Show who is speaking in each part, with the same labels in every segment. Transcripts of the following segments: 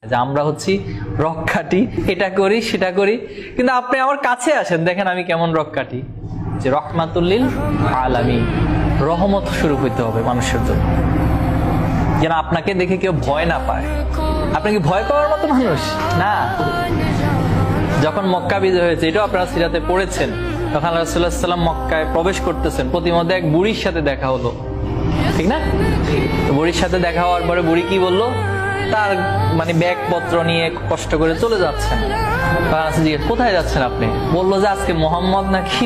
Speaker 1: যে আমরা হচ্ছি রক্ষাটি, এটা করি সেটা করি, কিন্তু আপনি আমার কাছে আসেন, দেখেন আমি কেমন রক্ষাটি। যে রহমাতুল্লিল আলামিন, রহমত শুরু হইতে হবে মানুষের জন্য, যেন আপনাকে দেখে কেউ ভয় না পায়। আপনি কি ভয় পাওয়ার মতো মানুষ না? যখন মক্কা বিজয় হয়েছে, এটাও আপনারা সিরাতে পড়েছেন, তখন আল্লাহ রাসূলুল্লাহ সাল্লাল্লাহু আলাইহি ওয়াসাল্লাম মক্কায় প্রবেশ করতেছেন, প্রতিমধ্যে এক বুড়ির সাথে দেখা হলো, ঠিক না? তো বুড়ির সাথে দেখা হওয়ার পরে বুড়ি কি বললো, তার ব্যাগপত্র নিয়ে কষ্ট করে চলে যাচ্ছেন। জিজ্ঞেস, কোথায় যাচ্ছেন আপনি? বললো যে আজকে মোহাম্মদ নাকি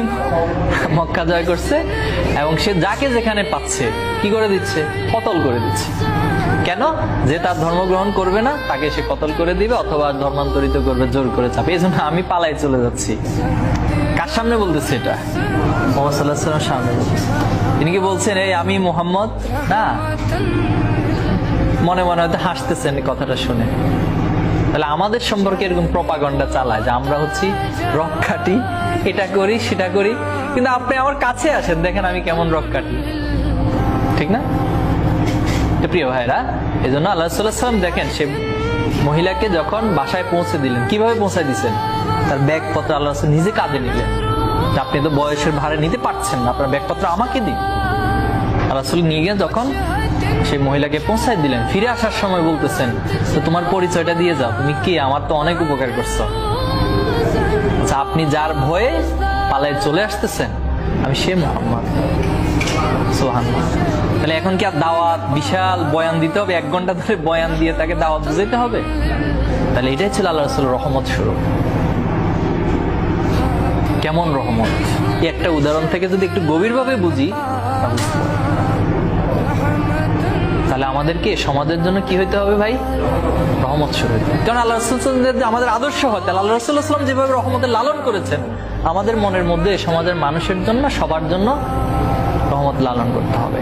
Speaker 1: মক্কা জয় করছে এবং সে যাকে যেখানে পাচ্ছে কি করে দিচ্ছে, কতল করে দিচ্ছে। কেন? যে তার ধর্ম গ্রহণ করবে না তাকে সে কতল করে দিবে অথবা ধর্মান্তরিত করবে জোর করে চাপে। এই জন্য আমি পালাই চলে যাচ্ছি। কার সামনে বলতেছে এটা? মুহাম্মদ সাল্লাল্লাহু আলাইহি ওয়াসাল্লামের সামনে বলতেছে। তিনি কি বলছেন এই আমি মুহাম্মদ? না, মনে মনে হয়তো হাসতেছেন কথাটা শুনে। তাহলে আমাদের সম্পর্কে এরকম প্রপাগান্ডা চালায় যে আমরা হচ্ছি রক্ষাটি, এটা করি সেটা করি, কিন্তু আপনি আমার কাছে আসেন, দেখেন আমি কেমন রক্ষাটি, ঠিক না? প্রিয় ভাইরা, এই জন্য আল্লাহ রাসূলুল্লাহ সাল্লাল্লাহু আলাইহি ওয়াসাল্লাম দেখেন, সে মহিলাকে যখন বাসায় পৌঁছে দিলেন, কিভাবে পৌঁছে দিচ্ছেন? তার ব্যাগপত্র আল্লাহ রাসূল নিজে কাঁধে নিলেন। আপনি তো বয়সের ভারে নিতে পারছেন না, আপনার ব্যাগপত্র আমাকে দিন। আল্লাহ রাসূল নিয়ে গিয়ে যখন সেই মহিলাকে পৌঁছায় দিলেন, ফিরে আসার সময় বলতেছেন, তো তোমার পরিচয়টা দিয়ে যাও, তুমি কে, আমার তো অনেক উপকার করছো। আপনি যার ভয়ে পালায় চলে আসতেছেন, আমি সে মুহাম্মদ। সুবহানাল্লাহ। তাহলে এখন কি আর দাওয়াত বিশাল বয়ান দিতে হবে, 1 ঘন্টা ধরে বয়ান দিয়ে তাকে দাওয়াত বুঝাইতে হবে? তাহলে এটাই ছিল আল্লাহ রাসূলের রহমত স্বরূপ। কেমন রহমত, এই একটা উদাহরণ থেকে যদি একটু গভীরভাবে বুঝি, তাহলে আমাদেরকে সমাজের জন্য কি হইতে হবে ভাই? রহমত শুরু হইতে হবে। কারণ আল্লাহ রাসূল আমাদের আদর্শ হয়, তাহলে আল্লাহ রাসূলুল্লাহ সাল্লাল্লাহু আলাইহি ওয়াসাল্লাম যেভাবে রহমতের লালন করেছেন, আমাদের মনের মধ্যে সমাজের মানুষের জন্য, সবার জন্য রহমত লালন করতে হবে।